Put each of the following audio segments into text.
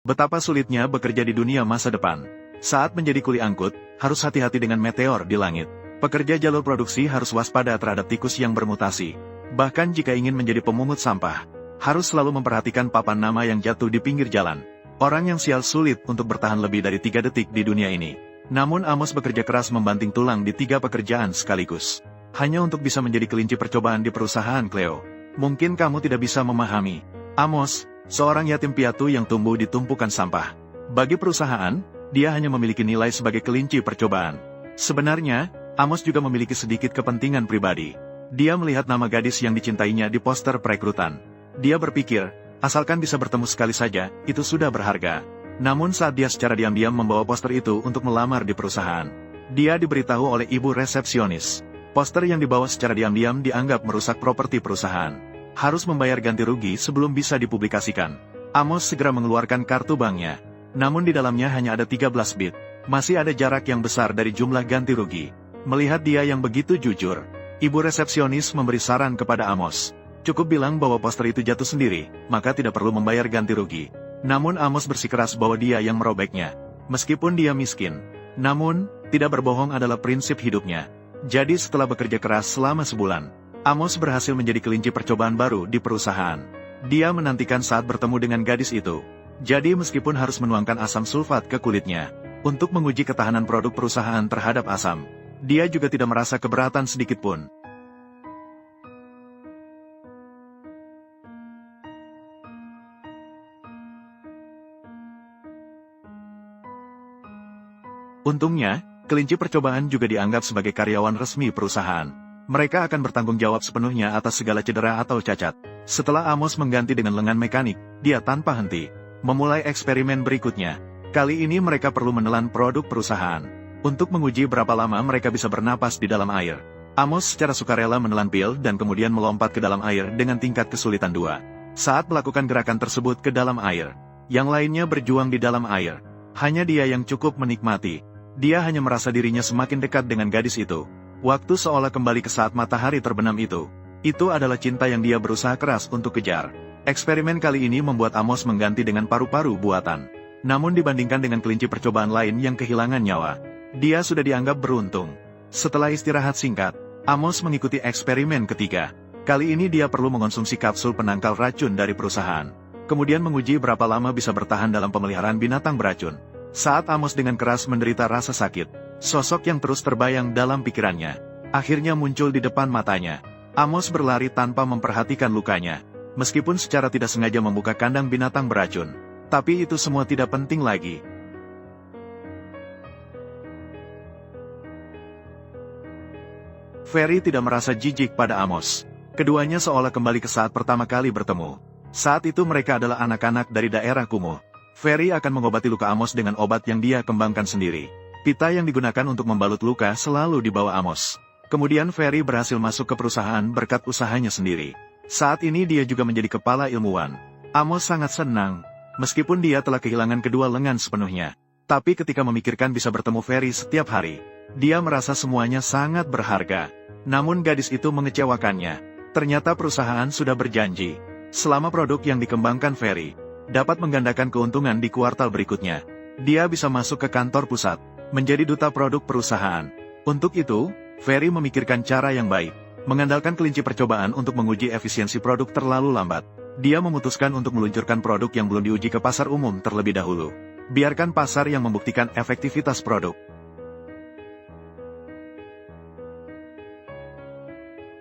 Betapa sulitnya bekerja di dunia masa depan. Saat menjadi kuli angkut, harus hati-hati dengan meteor di langit. Pekerja jalur produksi harus waspada terhadap tikus yang bermutasi. Bahkan jika ingin menjadi pemungut sampah, harus selalu memperhatikan papan nama yang jatuh di pinggir jalan. Orang yang sial sulit untuk bertahan lebih dari 3 detik di dunia ini. Namun Amos bekerja keras membanting tulang di 3 pekerjaan sekaligus. Hanya untuk bisa menjadi kelinci percobaan di perusahaan Cleo. Mungkin kamu tidak bisa memahami. Amos, seorang yatim piatu yang tumbuh di tumpukan sampah. Bagi perusahaan, dia hanya memiliki nilai sebagai kelinci percobaan. Sebenarnya, Amos juga memiliki sedikit kepentingan pribadi. Dia melihat nama gadis yang dicintainya di poster perekrutan. Dia berpikir, asalkan bisa bertemu sekali saja, itu sudah berharga. Namun saat dia secara diam-diam membawa poster itu untuk melamar di perusahaan, dia diberitahu oleh ibu resepsionis. Poster yang dibawa secara diam-diam dianggap merusak properti perusahaan. Harus membayar ganti rugi sebelum bisa dipublikasikan. Amos segera mengeluarkan kartu banknya. Namun di dalamnya hanya ada 13 bit. Masih ada jarak yang besar dari jumlah ganti rugi. Melihat dia yang begitu jujur, ibu resepsionis memberi saran kepada Amos. Cukup bilang bahwa poster itu jatuh sendiri, maka tidak perlu membayar ganti rugi. Namun Amos bersikeras bahwa dia yang merobeknya. Meskipun dia miskin. Namun, tidak berbohong adalah prinsip hidupnya. Jadi setelah bekerja keras selama sebulan, Amos berhasil menjadi kelinci percobaan baru di perusahaan. Dia menantikan saat bertemu dengan gadis itu. Jadi meskipun harus menuangkan asam sulfat ke kulitnya, untuk menguji ketahanan produk perusahaan terhadap asam, dia juga tidak merasa keberatan sedikitpun. Untungnya, kelinci percobaan juga dianggap sebagai karyawan resmi perusahaan. Mereka akan bertanggung jawab sepenuhnya atas segala cedera atau cacat. Setelah Amos mengganti dengan lengan mekanik, dia tanpa henti memulai eksperimen berikutnya. Kali ini mereka perlu menelan produk perusahaan. Untuk menguji berapa lama mereka bisa bernapas di dalam air. Amos secara sukarela menelan pil dan kemudian melompat ke dalam air dengan tingkat kesulitan 2. Saat melakukan gerakan tersebut ke dalam air, yang lainnya berjuang di dalam air. Hanya dia yang cukup menikmati. Dia hanya merasa dirinya semakin dekat dengan gadis itu. Waktu seolah kembali ke saat matahari terbenam itu. Itu adalah cinta yang dia berusaha keras untuk kejar. Eksperimen kali ini membuat Amos mengganti dengan paru-paru buatan. Namun dibandingkan dengan kelinci percobaan lain yang kehilangan nyawa, dia sudah dianggap beruntung. Setelah istirahat singkat, Amos mengikuti eksperimen ketiga. Kali ini dia perlu mengonsumsi kapsul penangkal racun dari perusahaan. Kemudian menguji berapa lama bisa bertahan dalam pemeliharaan binatang beracun. Saat Amos dengan keras menderita rasa sakit, sosok yang terus terbayang dalam pikirannya akhirnya muncul di depan matanya. Amos berlari tanpa memperhatikan lukanya. Meskipun secara tidak sengaja membuka kandang binatang beracun. Tapi itu semua tidak penting lagi. Ferry tidak merasa jijik pada Amos. Keduanya seolah kembali ke saat pertama kali bertemu. Saat itu mereka adalah anak-anak dari daerah kumuh. Ferry akan mengobati luka Amos dengan obat yang dia kembangkan sendiri. Pita yang digunakan untuk membalut luka selalu dibawa Amos. Kemudian Ferry berhasil masuk ke perusahaan berkat usahanya sendiri. Saat ini dia juga menjadi kepala ilmuwan. Amos sangat senang, meskipun dia telah kehilangan kedua lengan sepenuhnya. Tapi ketika memikirkan bisa bertemu Ferry setiap hari, dia merasa semuanya sangat berharga. Namun gadis itu mengecewakannya. Ternyata perusahaan sudah berjanji, selama produk yang dikembangkan Ferry dapat menggandakan keuntungan di kuartal berikutnya, dia bisa masuk ke kantor pusat, menjadi duta produk perusahaan. Untuk itu, Ferry memikirkan cara yang baik. Mengandalkan kelinci percobaan untuk menguji efisiensi produk terlalu lambat. Dia memutuskan untuk meluncurkan produk yang belum diuji ke pasar umum terlebih dahulu. Biarkan pasar yang membuktikan efektivitas produk.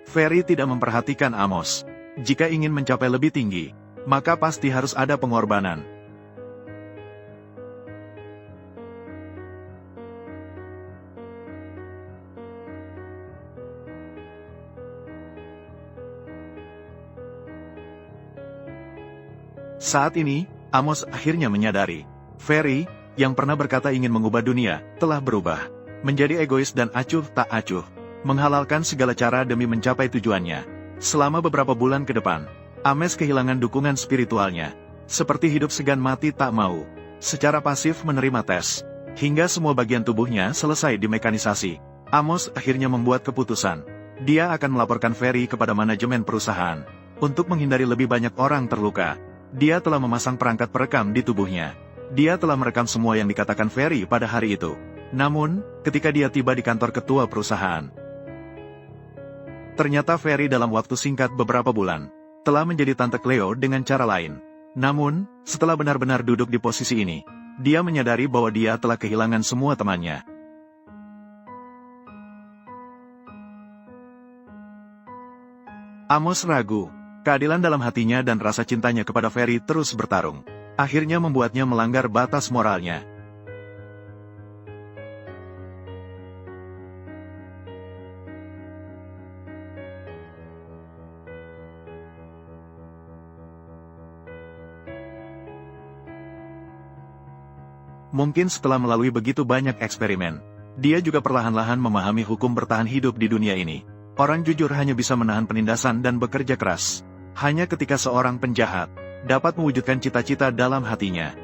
Ferry tidak memperhatikan Amos. Jika ingin mencapai lebih tinggi, maka pasti harus ada pengorbanan. Saat ini, Amos akhirnya menyadari, Ferry, yang pernah berkata ingin mengubah dunia, telah berubah. Menjadi egois dan acuh tak acuh. Menghalalkan segala cara demi mencapai tujuannya. Selama beberapa bulan ke depan, Amos kehilangan dukungan spiritualnya. Seperti hidup segan mati tak mau. Secara pasif menerima tes. Hingga semua bagian tubuhnya selesai dimekanisasi. Amos akhirnya membuat keputusan. Dia akan melaporkan Ferry kepada manajemen perusahaan. Untuk menghindari lebih banyak orang terluka, dia telah memasang perangkat perekam di tubuhnya. Dia telah merekam semua yang dikatakan Ferry pada hari itu. Namun, ketika dia tiba di kantor ketua perusahaan, ternyata Ferry dalam waktu singkat beberapa bulan, telah menjadi Tante Cleo dengan cara lain. Namun, setelah benar-benar duduk di posisi ini, dia menyadari bahwa dia telah kehilangan semua temannya. Amos ragu. Keadilan dalam hatinya dan rasa cintanya kepada Ferry terus bertarung. Akhirnya membuatnya melanggar batas moralnya. Mungkin setelah melalui begitu banyak eksperimen, dia juga perlahan-lahan memahami hukum bertahan hidup di dunia ini. Orang jujur hanya bisa menahan penindasan dan bekerja keras. Hanya ketika seorang penjahat dapat mewujudkan cita-cita dalam hatinya.